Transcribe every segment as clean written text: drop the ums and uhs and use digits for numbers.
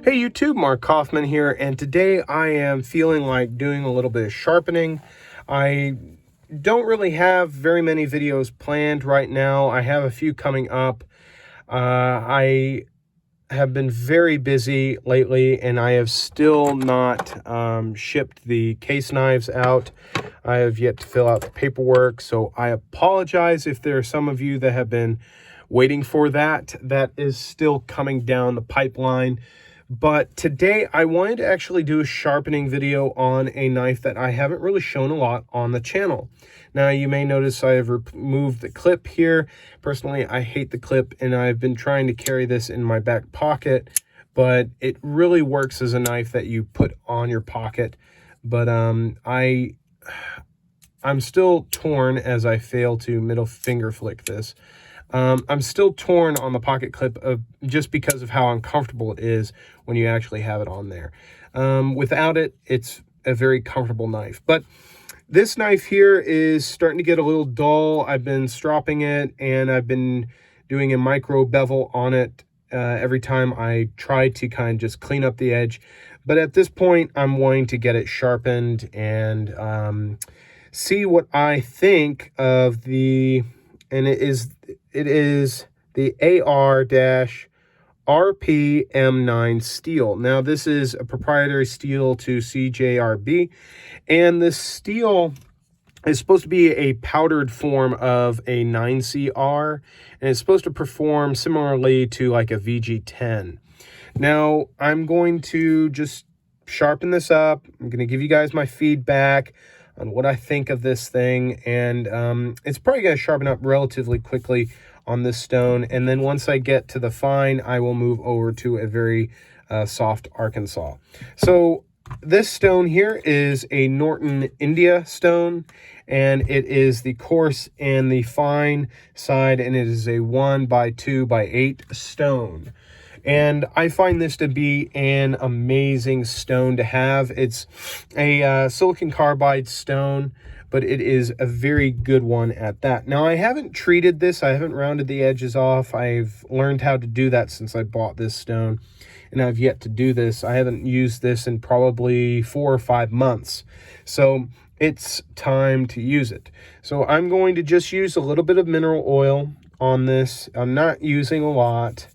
Hey YouTube, Mark Kaufman here, and today I am feeling like doing a little bit of sharpening. I don't really have very many videos planned right now. I have a few coming up. I have been very busy lately, and I have still not shipped the case knives out. I have yet to fill out the paperwork, so I apologize if there are some of you that have been waiting for that. That is still coming down the pipeline. But today I wanted to actually do a sharpening video on a knife that I haven't really shown a lot on the channel. Now you may notice I have removed the clip here. Personally, I hate the clip, and I've been trying to carry this in my back pocket, but it really works as a knife that you put on your pocket. But I'm still torn as I fail to middle finger flick this. I'm still torn on the pocket clip just because of how uncomfortable it is when you actually have it on there. Without it, it's a very comfortable knife. But this knife here is starting to get a little dull. I've been stropping it, and I've been doing a micro bevel on it every time I try to kind of just clean up the edge. But at this point, I'm wanting to get it sharpened and see what I think of the... And it is the AR-RPM9 steel. Now, this is a proprietary steel to CJRB, and this steel is supposed to be a powdered form of a 9CR, and it's supposed to perform similarly to like a VG10. Now, I'm going to just sharpen this up. I'm going to give you guys my feedback on what I think of this thing, and it's probably going to sharpen up relatively quickly on this stone, and then once I get to the fine, I will move over to a very soft Arkansas. So this stone here is a Norton India stone, and it is the coarse and the fine side, and it is a 1x2x8 stone. And I find this to be an amazing stone to have. It's a silicon carbide stone, but it is a very good one at that. Now, I haven't treated this. I haven't rounded the edges off. I've learned how to do that since I bought this stone, and I've yet to do this. I haven't used this in probably 4 or 5 months. So it's time to use it. So I'm going to just use a little bit of mineral oil on this. I'm not using a lot.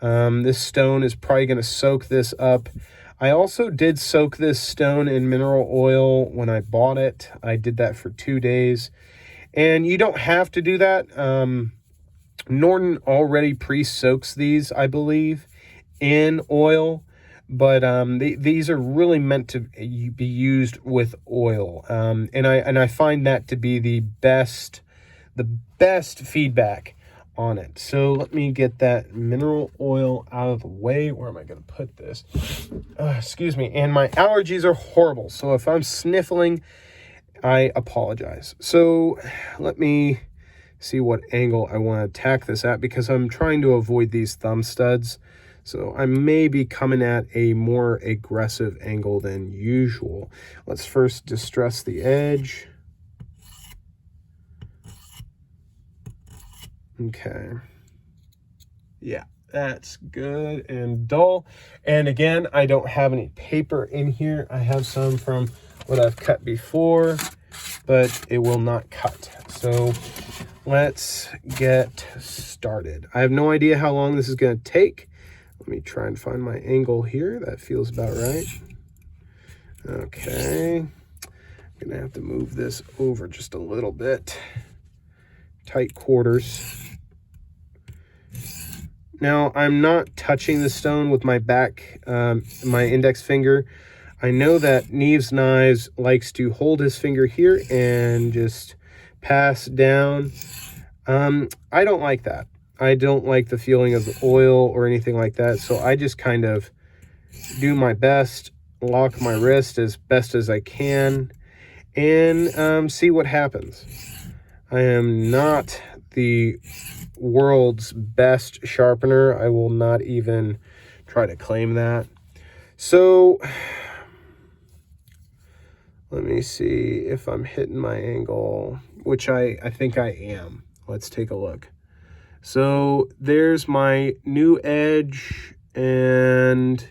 This stone is probably going to soak this up. I also did soak this stone in mineral oil when I bought it. I did that for 2 days. And you don't have to do that. Norton already pre-soaks these, I believe, in oil. But these are really meant to be used with oil. And I find that to be the best feedback on it. So let me get that mineral oil out of the way. Where am I going to put this? Excuse me. And my allergies are horrible, so if I'm sniffling, I apologize. So let me see what angle I want to attack this at, because I'm trying to avoid these thumb studs. So I may be coming at a more aggressive angle than usual. Let's first distress the edge. Okay. Yeah, that's good and dull. And again, I don't have any paper in here. I have some from what I've cut before, but it will not cut. So let's get started. I have no idea how long this is going to take. Let me try and find my angle here. That feels about right. Okay. I'm going to have to move this over just a little bit. Tight quarters. Now, I'm not touching the stone with my my index finger. I know that Neves Knives likes to hold his finger here and just pass down. I don't like that. I don't like the feeling of the oil or anything like that, so I just kind of do my best, lock my wrist as best as I can, and see what happens. I am not the world's best sharpener. I will not even try to claim that. So let me see if I'm hitting my angle, which I think I am. Let's take a look. So there's my new edge, and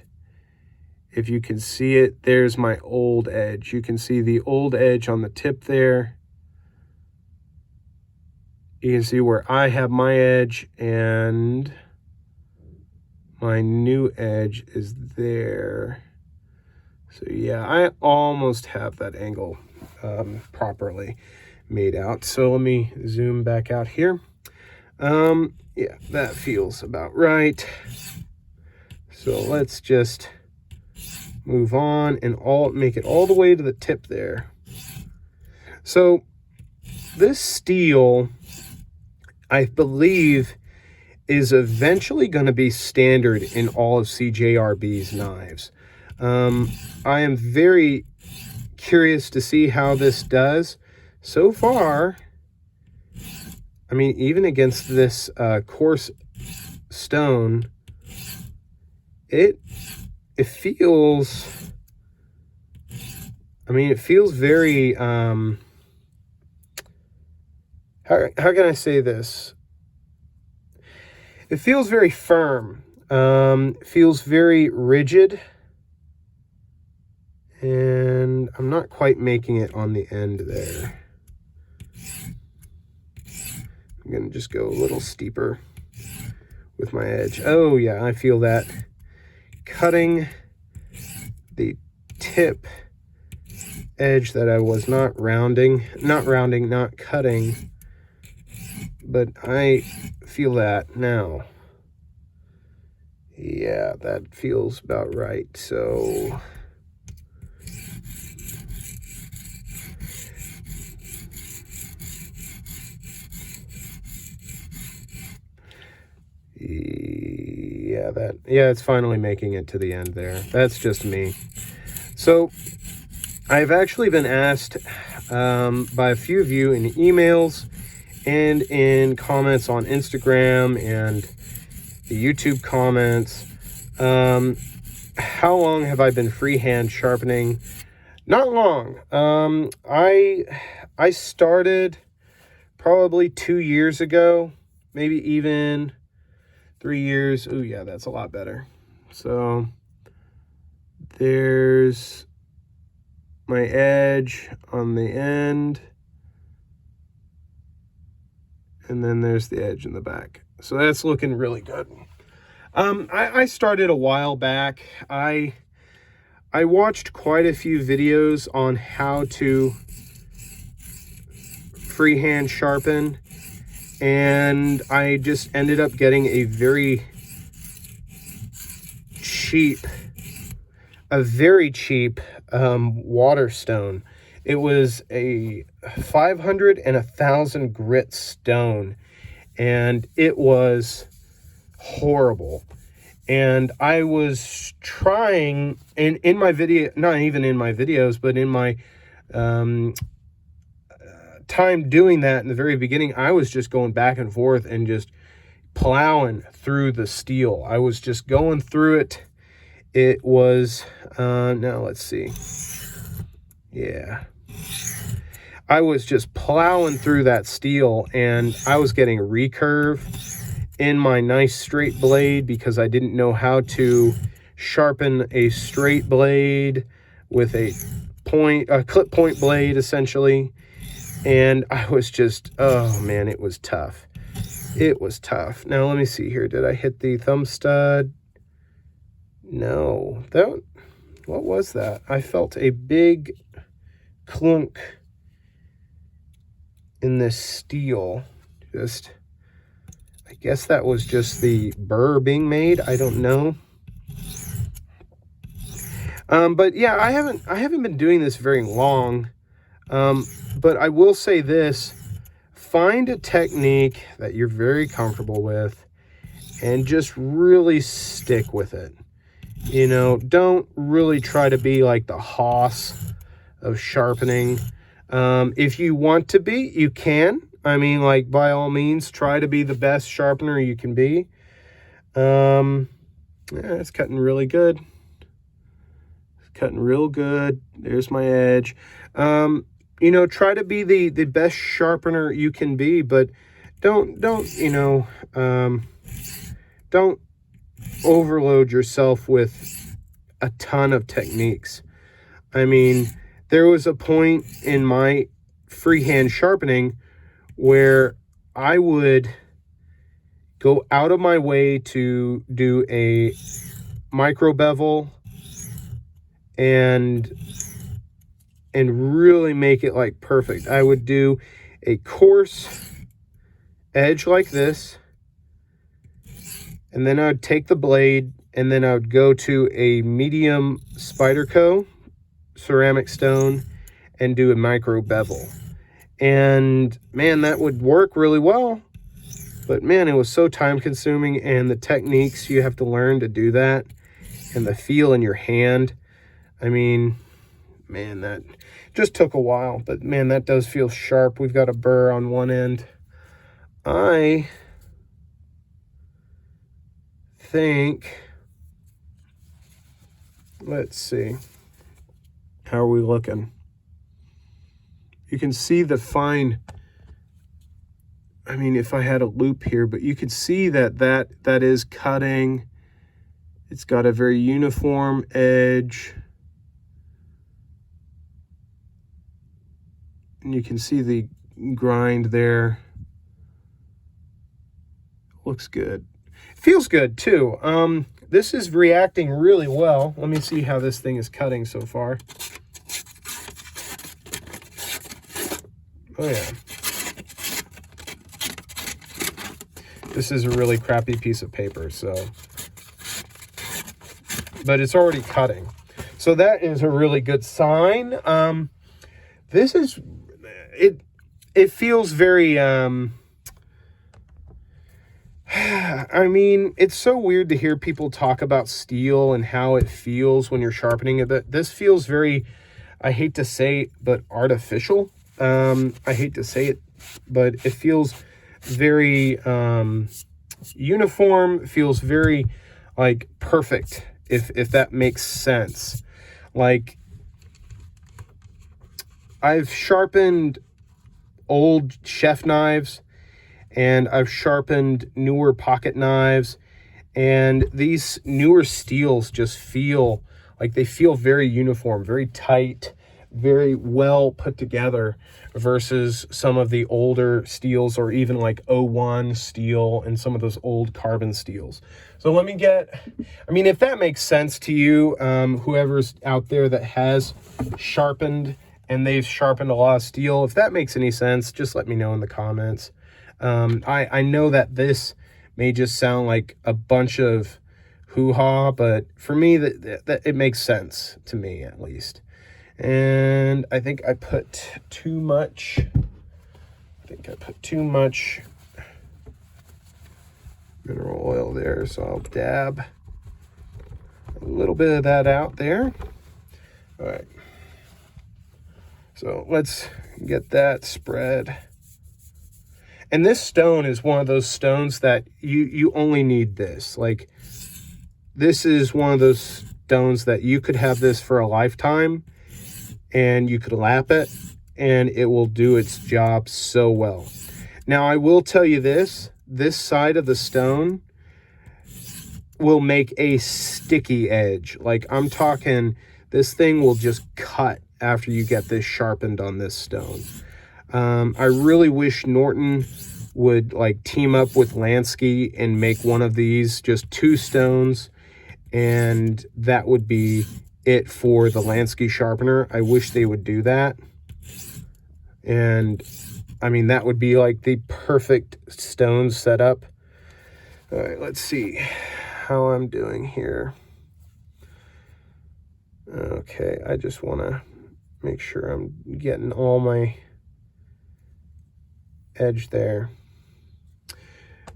If you can see it, there's my old edge. You can see the old edge on the tip there. You can see where I have my edge and my new edge is there. So yeah, I almost have that angle properly made out. So let me zoom back out here. Yeah, that feels about right. So let's just move on and make it all the way to the tip there. So this steel, I believe, is eventually going to be standard in all of CJRB's knives. I am very curious to see how this does. So far, I mean, even against this coarse stone, it feels, I mean, it feels very, how can I say this? It feels very firm. It feels very rigid. And I'm not quite making it on the end there. I'm going to just go a little steeper with my edge. Oh yeah, I feel that. Cutting the tip edge that I was not cutting, but I feel that now. Yeah, that feels about right. So yeah, it's finally making it to the end there. That's just me. So I've actually been asked by a few of you in emails and in comments on Instagram and the YouTube comments, how long have I been freehand sharpening? Not long. I started probably 2 years ago, maybe even 3 years. Oh yeah, that's a lot better. So there's my edge on the end, and then there's the edge in the back. So that's looking really good. I started a while back. I watched quite a few videos on how to freehand sharpen, and I just ended up getting a very cheap water stone. It was a 500 and 1,000 grit stone, and it was horrible. And I was trying in my video, not even in my videos, but in my time doing that in the very beginning, I was just going back and forth and just plowing through the steel. I was just going through it. It was now let's see. Yeah, I was just plowing through that steel, and I was getting recurve in my nice straight blade because I didn't know how to sharpen a straight blade with a clip point blade essentially. And I was just, oh man, it was tough. It was tough. Now let me see here. Did I hit the thumb stud? No. What was that? I felt a big clunk in this steel. I guess that was just the burr being made. I don't know. But yeah, I haven't been doing this very long. But I will say this: find a technique that you're very comfortable with and just really stick with it. You know, don't really try to be like the Hoss of sharpening. If you want to be, you can. I mean, like, by all means, try to be the best sharpener you can be. Yeah, it's cutting really good. It's cutting real good. There's my edge. You know, try to be the best sharpener you can be, but don't overload yourself with a ton of techniques. I mean, there was a point in my freehand sharpening where I would go out of my way to do a micro bevel and really make it like perfect. I would do a coarse edge like this, and then I would take the blade and then I would go to a medium Spyderco ceramic stone and do a micro bevel. And man, that would work really well. But man, it was so time consuming, and the techniques you have to learn to do that and the feel in your hand. I mean, man, that just took a while, but man, that does feel sharp. We've got a burr on one end. I think, let's see, how are we looking? You can see the fine, I mean, if I had a loop here, but you could see that is cutting. It's got a very uniform edge. And you can see the grind there. Looks good. Feels good too. This is reacting really well. Let me see how this thing is cutting so far. Oh yeah. This is a really crappy piece of paper, so. But it's already cutting. So that is a really good sign. This is, it feels very, I mean, it's so weird to hear people talk about steel and how it feels when you're sharpening it. This feels very, I hate to say it, but artificial. I hate to say it, but it feels very uniform. It feels very like perfect, if that makes sense. Like, I've sharpened old chef knives, and I've sharpened newer pocket knives, and these newer steels just feel like they feel very uniform, very tight, very well put together, versus some of the older steels, or even like O1 steel and some of those old carbon steels. So let me get, I mean, if that makes sense to you, whoever's out there that has sharpened and they've sharpened a lot of steel, if that makes any sense, just let me know in the comments. I know that this may just sound like a bunch of hoo-ha, but for me, that it makes sense to me, at least. And I think I put too much. Mineral oil there, so I'll dab a little bit of that out there. All right. So let's get that spread. And this stone is one of those stones that you only need this. Like, this is one of those stones that you could have this for a lifetime, and you could lap it, and it will do its job so well. Now, I will tell you this side of the stone will make a sticky edge. Like, I'm talking, this thing will just cut after you get this sharpened on this stone. I really wish Norton would like team up with Lansky and make one of these, just 2 stones, and that would be it for the Lansky sharpener. I wish they would do that. And I mean, that would be like the perfect stone setup. All right, let's see how I'm doing here. Okay, I just want to make sure I'm getting all my edge there.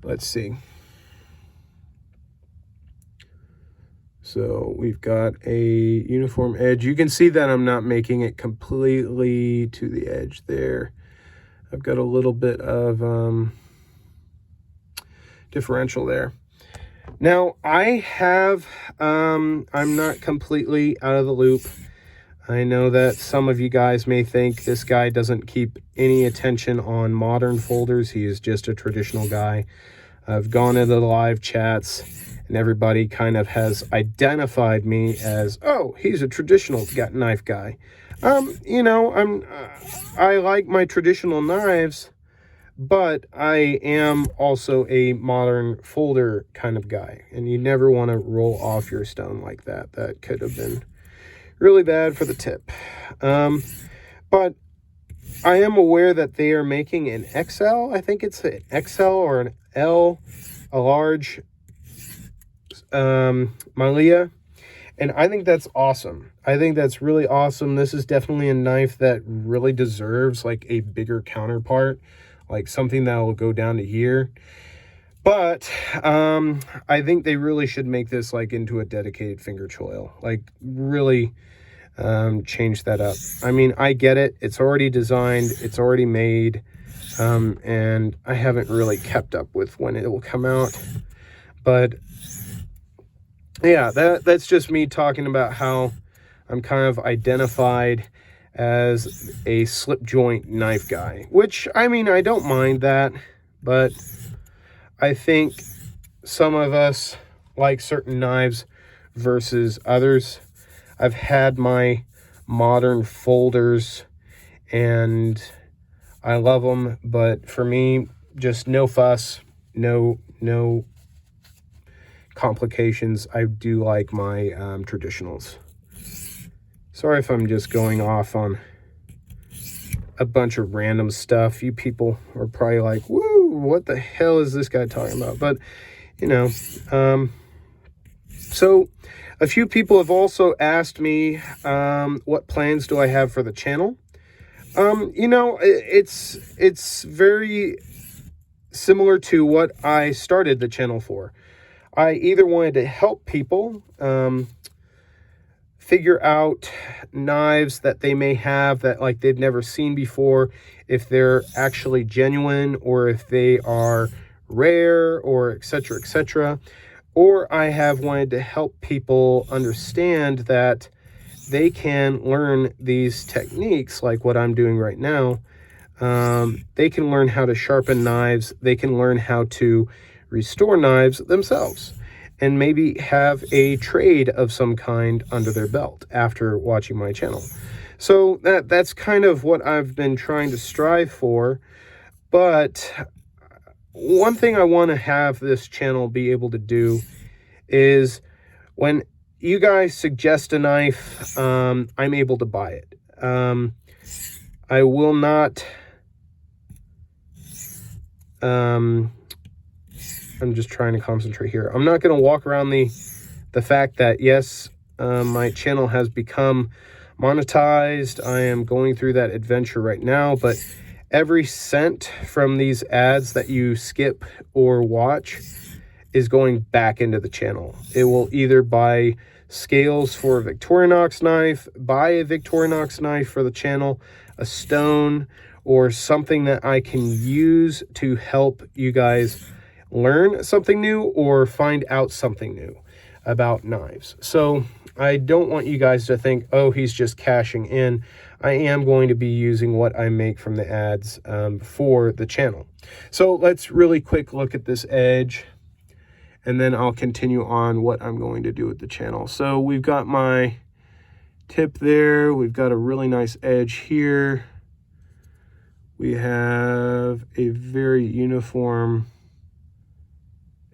Let's see. So we've got a uniform edge. You can see that I'm not making it completely to the edge there. I've got a little bit of differential there. Now I have, I'm not completely out of the loop. I know that some of you guys may think this guy doesn't keep any attention on modern folders. He is just a traditional guy. I've gone into the live chats, and everybody kind of has identified me as, oh, he's a traditional knife guy. You know, I like my traditional knives, but I am also a modern folder kind of guy, and you never want to roll off your stone like that. That could have been really bad for the tip. But I am aware that they are making an XL. I think it's an XL or an L, a large Malia. And I think that's awesome. I think that's really awesome. This is definitely a knife that really deserves like a bigger counterpart, like something that will go down to here. But I think they really should make this like into a dedicated finger choil, like really change that up. I mean, I get it. It's already designed. It's already made. And I haven't really kept up with when it will come out. But yeah, that's just me talking about how I'm kind of identified as a slip joint knife guy, which, I mean, I don't mind that, but I think some of us like certain knives versus others. I've had my modern folders and I love them, but for me, just no fuss, no complications. I do like my traditionals. Sorry if I'm just going off on a bunch of random stuff. You people are probably like, woo, what the hell is this guy talking about? But, you know, so a few people have also asked me what plans do I have for the channel. You know, it's very similar to what I started the channel for. I either wanted to help people figure out knives that they may have that like they've never seen before, if they're actually genuine or if they are rare or etc., etc. Or I have wanted to help people understand that they can learn these techniques like what I'm doing right now. They can learn how to sharpen knives. They can learn how to restore knives themselves and maybe have a trade of some kind under their belt after watching my channel. So that's kind of what I've been trying to strive for. But one thing I want to have this channel be able to do is when you guys suggest a knife, I'm able to buy it. I will not... I'm just trying to concentrate here. I'm not going to walk around the fact that, yes, my channel has become monetized. I am going through that adventure right now, but every cent from these ads that you skip or watch is going back into the channel. It will either buy scales for a Victorinox knife, buy a Victorinox knife for the channel, a stone, or something that I can use to help you guys learn something new or find out something new about knives. So I don't want you guys to think, oh, he's just cashing in. I am going to be using what I make from the ads for the channel. So let's really quick look at this edge, and then I'll continue on what I'm going to do with the channel. So we've got my tip there. We've got a really nice edge here. We have a very uniform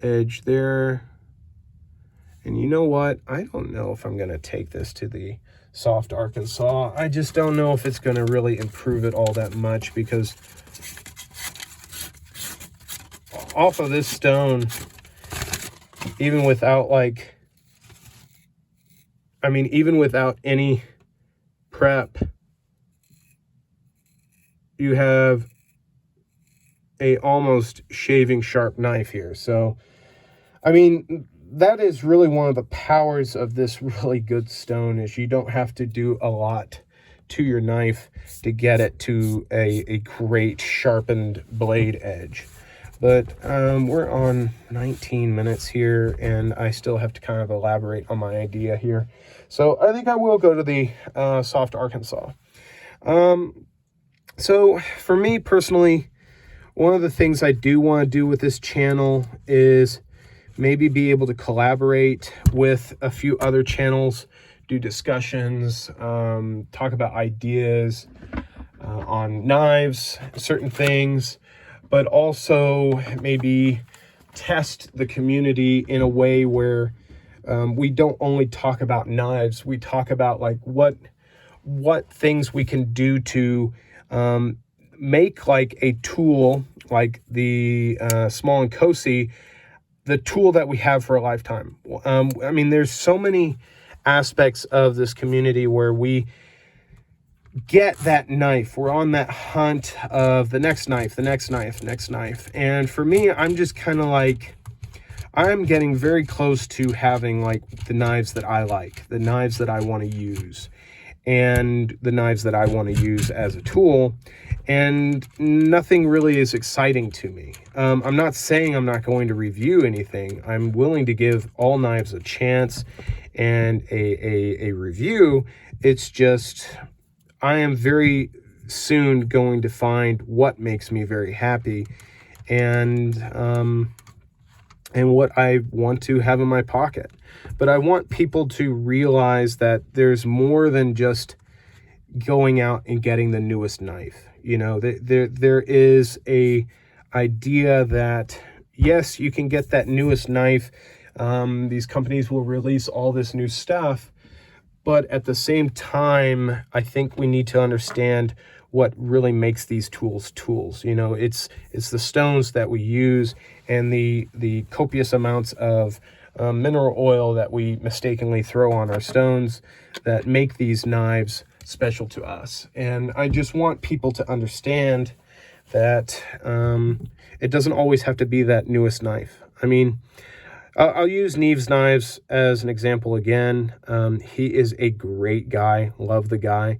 edge there. And you know what? I don't know if I'm going to take this to the soft Arkansas. I just don't know if it's going to really improve it all that much, because off of this stone, even without like, I mean, even without any prep, you have a almost shaving sharp knife here. So, I mean, that is really one of the powers of this really good stone, is you don't have to do a lot to your knife to get it to a great sharpened blade edge. But we're on 19 minutes here, and I still have to kind of elaborate on my idea here. So I think I will go to the soft Arkansas. So for me personally, One of the things I do want to do with this channel is maybe be able to collaborate with a few other channels, do discussions, talk about ideas on knives, certain things, but also maybe test the community in a way where we don't only talk about knives, we talk about like what things we can do to make like a tool like the Small and Cozy, the tool that we have for a lifetime. I mean, there's so many aspects of this community where we get that knife. We're on that hunt of the next knife, the next knife, next knife. And for me, I'm just kind of like, I'm getting very close to having like the knives that I like, the knives that I want to use, and the knives that I want to use as a tool. And nothing really is exciting to me. I'm not saying I'm not going to review anything. I'm willing to give all knives a chance and a review. It's just, I am very soon going to find what makes me very happy and what I want to have in my pocket. But I want people to realize that there's more than just going out and getting the newest knife. You know, there is a idea that, yes, you can get that newest knife. These companies will release all this new stuff. But at the same time, I think we need to understand what really makes these tools. You know, it's the stones that we use and the copious amounts of mineral oil that we mistakenly throw on our stones that make these knives special to us. And I just want people to understand that it doesn't always have to be that newest knife. I mean, I'll use Neve's Knives as an example again. He is a great guy, love the guy.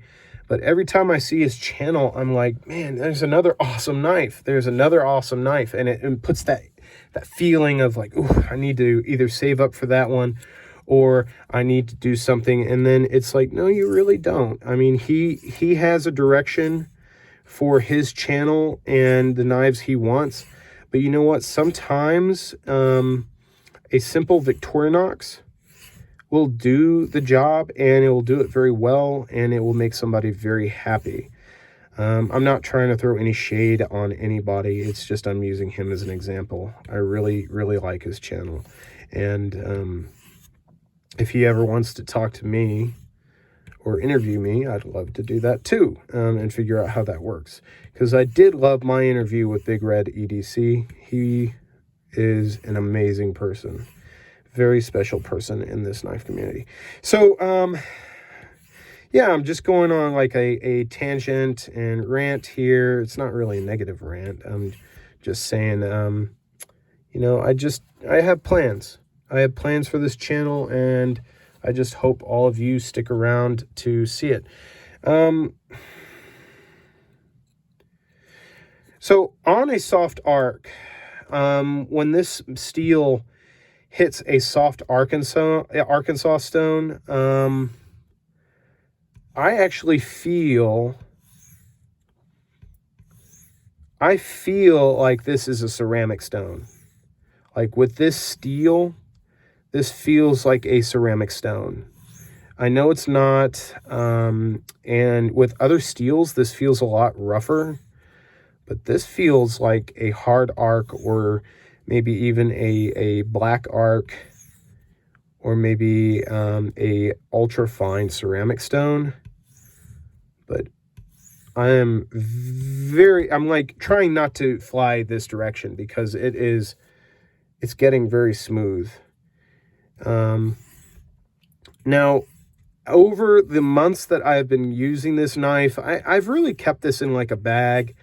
But every time I see his channel, I'm like, man, there's another awesome knife. There's another awesome knife. And it puts that feeling of like, ooh, I need to either save up for that one or I need to do something. And then it's like, no, you really don't. I mean, he has a direction for his channel and the knives he wants. But you know what? Sometimes a simple Victorinox will do the job, and it will do it very well, and it will make somebody very happy. I'm not trying to throw any shade on anybody. It's just I'm using him as an example. I really, really like his channel. And if he ever wants to talk to me or interview me, I'd love to do that too, and figure out how that works. Because I did love my interview with Big Red EDC. He is an amazing person. Very special person in this knife community. So, yeah, I'm just going on like a tangent and rant here. It's not really a negative rant. I'm just saying, you know, I have plans. I have plans for this channel, and I just hope all of you stick around to see it. So on a soft arc, when this steel hits a soft Arkansas stone, I actually feel like this is a ceramic stone. Like with this steel, this feels like a ceramic stone. I know it's not, and with other steels, this feels a lot rougher, but this feels like a hard arc, or maybe even a black arc, or maybe a ultra fine ceramic stone. But I'm like trying not to fly this direction because it's getting very smooth. Now, over the months that I've been using this knife, I've really kept this in like a bag.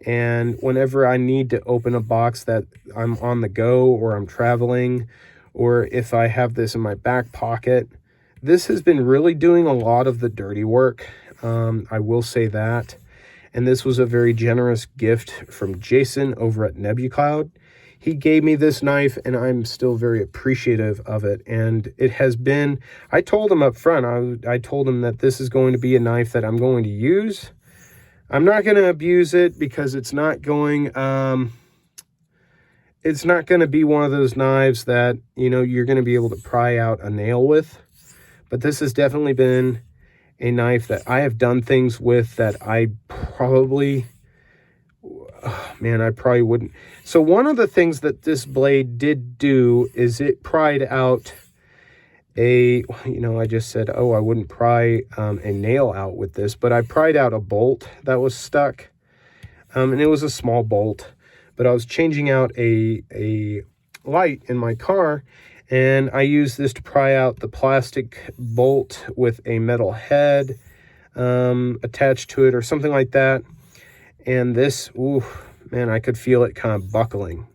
And whenever I need to open a box that I'm on the go, or I'm traveling, or if I have this in my back pocket, this has been really doing a lot of the dirty work. I will say that. And this was a very generous gift from Jason over at NebuCloud. He gave me this knife, and I'm still very appreciative of it. And it has been, I told him up front, I told him that this is going to be a knife that I'm going to use. I'm not going to abuse it because it's not going to be one of those knives that, you know, you're going to be able to pry out a nail with. But this has definitely been a knife that I have done things with that I probably, oh man, I probably wouldn't. So one of the things that this blade did do is it pried out you know, I just said, oh, I wouldn't pry a nail out with this, but I pried out a bolt that was stuck. And it was a small bolt, but I was changing out a light in my car, and I used this to pry out the plastic bolt with a metal head attached to it or something like that. And this, ooh, man, I could feel it kind of buckling,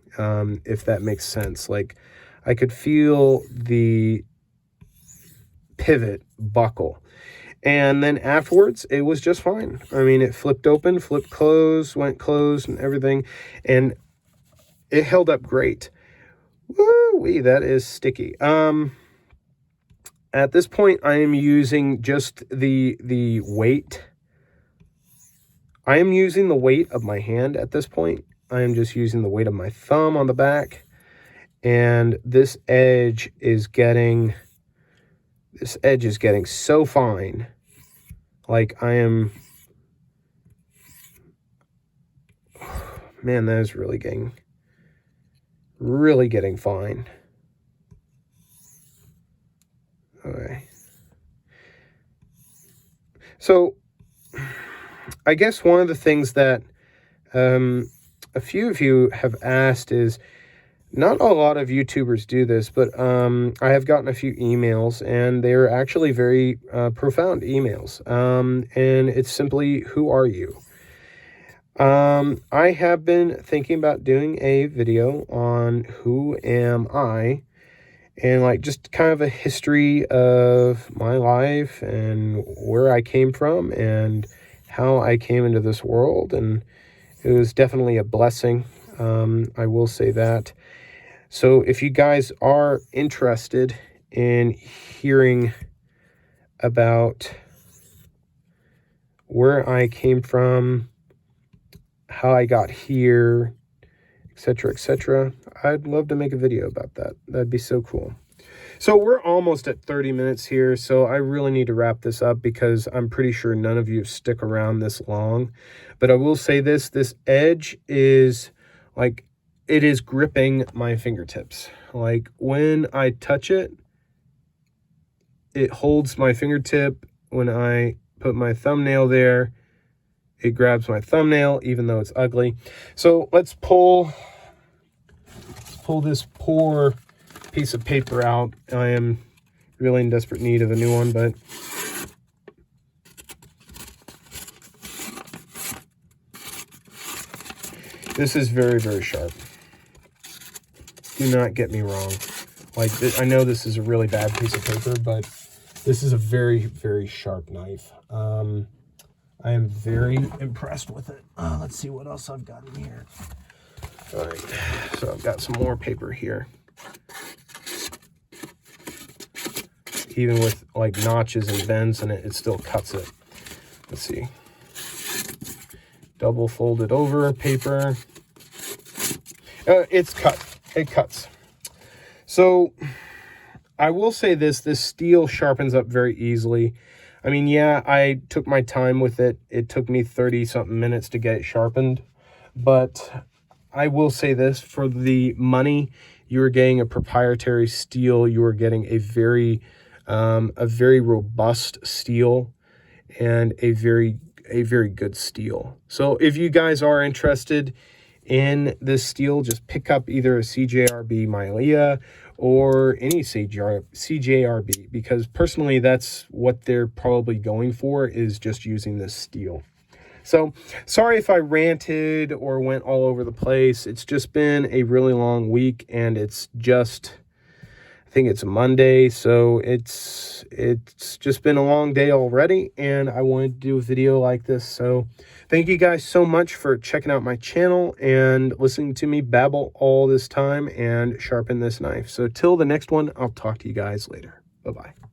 if that makes sense. Like, I could feel the pivot buckle. And then afterwards, it was just fine. I mean, it flipped open, flipped closed, went closed and everything. And it held up great. Woo-wee, that is sticky. At this point, I am using just the weight. I am using the weight of my hand at this point. I am just using the weight of my thumb on the back. And this edge is getting so fine. Like, I am, man, that is really getting fine. Okay. So I guess one of the things that a few of you have asked is, not a lot of YouTubers do this, but I have gotten a few emails, and they're actually very profound emails. And it's simply, who are you? I have been thinking about doing a video on who am I, and like just kind of a history of my life and where I came from and how I came into this world. And it was definitely a blessing. I will say that. So if you guys are interested in hearing about where I came from, how I got here, etc., I'd love to make a video about that. That'd be so cool. So we're almost at 30 minutes here, so I really need to wrap this up because I'm pretty sure none of you stick around this long. But I will say this edge is like, it is gripping my fingertips. Like, when I touch it, it holds my fingertip. When I put my thumbnail there, it grabs my thumbnail, even though it's ugly. So let's pull this poor piece of paper out. I am really in desperate need of a new one, but this is very, very sharp. Do not get me wrong. Like, I know this is a really bad piece of paper, but this is a very, very sharp knife. I am very impressed with it. Let's see what else I've got in here. All right, so I've got some more paper here. Even with like notches and bends in it, it still cuts it. Let's see. Double folded over paper. It's cut. It cuts. So I will say this steel sharpens up very easily. I mean, yeah, I took my time with it. It took me 30 something minutes to get it sharpened. But I will say this, for the money, you are getting a proprietary steel. You are getting a very robust steel and a very good steel. So if you guys are interested in this steel, just pick up either a CJRB Mylea or any CJRB, because personally that's what they're probably going for, is just using this steel. So sorry if I ranted or went all over the place. It's just been a really long week, and it's just, I think it's Monday, so it's just been a long day already, and I wanted to do a video like this. So thank you guys so much for checking out my channel and listening to me babble all this time and sharpen this knife. So till the next one, I'll talk to you guys later. Bye-bye.